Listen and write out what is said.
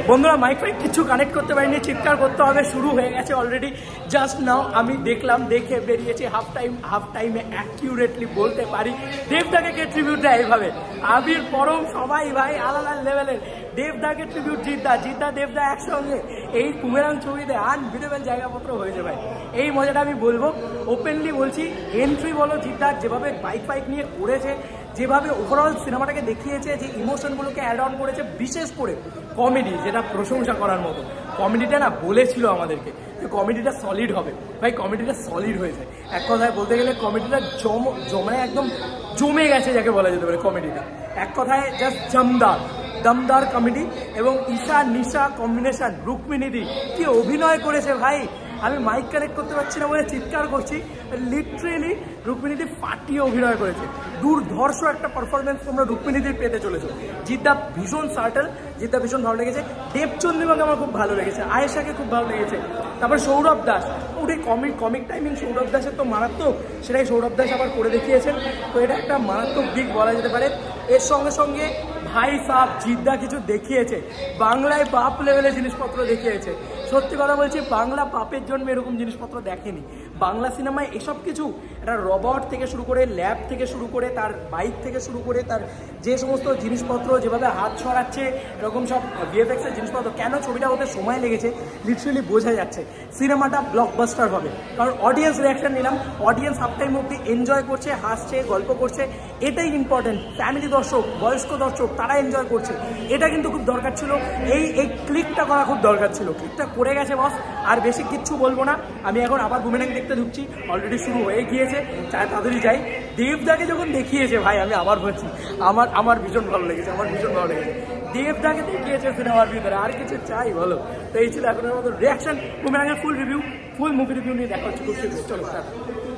বন্ধুরা মাইক ফাইক কিছু কানেক্ট করতে পারিনি, চিৎকার করতে হবে, শুরু হয়ে গেছে অলরেডি। জাস্ট নাও আমি দেখলাম, দেখে বেরিয়েছি। হাফ টাইমে অ্যাকিউরেটলি বলতে পারি দেবদাকে কে ট্রিবিউট দেয় এইভাবে। আবির পরম সবাই ভাই আলাদা লেভেলের। দেবদাকে ট্রিবিউট জিদ্দা দেবদা একসঙ্গে এই কুমেরাং ছবিতে আনবিলিভেবল জায়গাপত্র হয়েছে ভাই। এই মজাটা আমি বলবো, ওপেনলি বলছি। এন্ট্রি বলো জিদ্দার যেভাবে বাইক নিয়ে করেছে, যেভাবে ওভারঅল সিনেমাটাকে দেখিয়েছে, যে ইমোশনগুলোকে অ্যাড অন করেছে, বিশেষ করে কমেডি, যেটা প্রশংসা করার মতো। কমেডিটা না বলেছিল আমাদেরকে যে কমেডিটা সলিড হবে, ভাই কমেডিটা সলিড হয়েছে। এক কথায় বলতে গেলে কমেডিটা জমে একদম জমে গেছে যাকে বলা যেতে পারে। কমেডিটা এক কথায় জাস্ট দমদার কমেডি। এবং ঈশা নিশা কম্বিনেশন, রুক্মিণীদি কি অভিনয় করেছে ভাই। আমি মাইক কানেক্ট করতে পারছি না বলে চিৎকার করছি। লিটারেলি রুক্মিণীদি ফাটিয়ে অভিনয় করেছে। দুর্ধর্ষ একটা পারফরমেন্স তোমরা রুক্মিণীদির পেতে চলেছো। জিদ্দা ভীষণ সার্টেল, জিদ্দা ভীষণ ভালো লেগেছে। দেবচন্দ্রিমাকে আমার খুব ভালো লেগেছে, আয়েশাকে খুব ভালো লেগেছে। তারপর সৌরভ দাস, ওটাই কমিক টাইমিং সৌরভ দাসের তো মারাত্মক, সেটাই সৌরভ দাস আবার করে দেখিয়েছেন। তো এটা একটা মারাত্মক দিক বলা যেতে পারে। এর সঙ্গে সঙ্গে ভাই সাহেব জিদ্দা কিছু দেখিয়েছে, বাংলায় পাপ লেভেলের জিনিসপত্র দেখিয়েছে। সত্যি কথা বলছি, বাংলা পাপের জন্য এরকম জিনিসপত্র দেখেনি। বাংলা সিনেমায় এসব কিছু, একটা রবট থেকে শুরু করে, ল্যাব থেকে শুরু করে, তার বাইক থেকে শুরু করে, তার যে সমস্ত জিনিসপত্র, যেভাবে হাত ছড়াচ্ছে, এরকম সব ভিএফএক্সের জিনিসপত্র, কেন ছবিটা হতে সময় লেগেছে লিটারেলি বোঝা যাচ্ছে। সিনেমাটা ব্লকবাস্টার হবে, কারণ অডিয়েন্স রিয়াকশন নিলাম। অডিয়েন্স হাফ টাইম অব্দি এনজয় করছে, হাসছে, গল্প করছে, এটাই ইম্পর্টেন্ট। ফ্যামিলি দর্শক, বয়স্ক দর্শক, তারা এনজয় করছে, এটা কিন্তু খুব দরকার ছিল। এই ক্লিকটা করা খুব দরকার ছিল। ক্লিকটা করে গেছে বস, আর বেশি কিচ্ছু বলবো না। আমি এখন আবার বুমেরাং দেখতে ঢুকছি, অলরেডি শুরু হয়ে গিয়েছে, চাই তাড়াতাড়ি যাই। দেবদাকে যখন দেখিয়েছে ভাই, আমি আবার বলছি, আমার ভীষণ ভালো লেগেছে, দেবদাকে দেখিয়েছে সিনেমার ভিতরে, আর কিছু চাই বলো। তো এই ছিল এখনের মতো রিয়াকশন। বুমেরাঙের ফুল মুভি রিভিউ নিয়ে দেখা হচ্ছে খুব শীঘ্রই। চলো।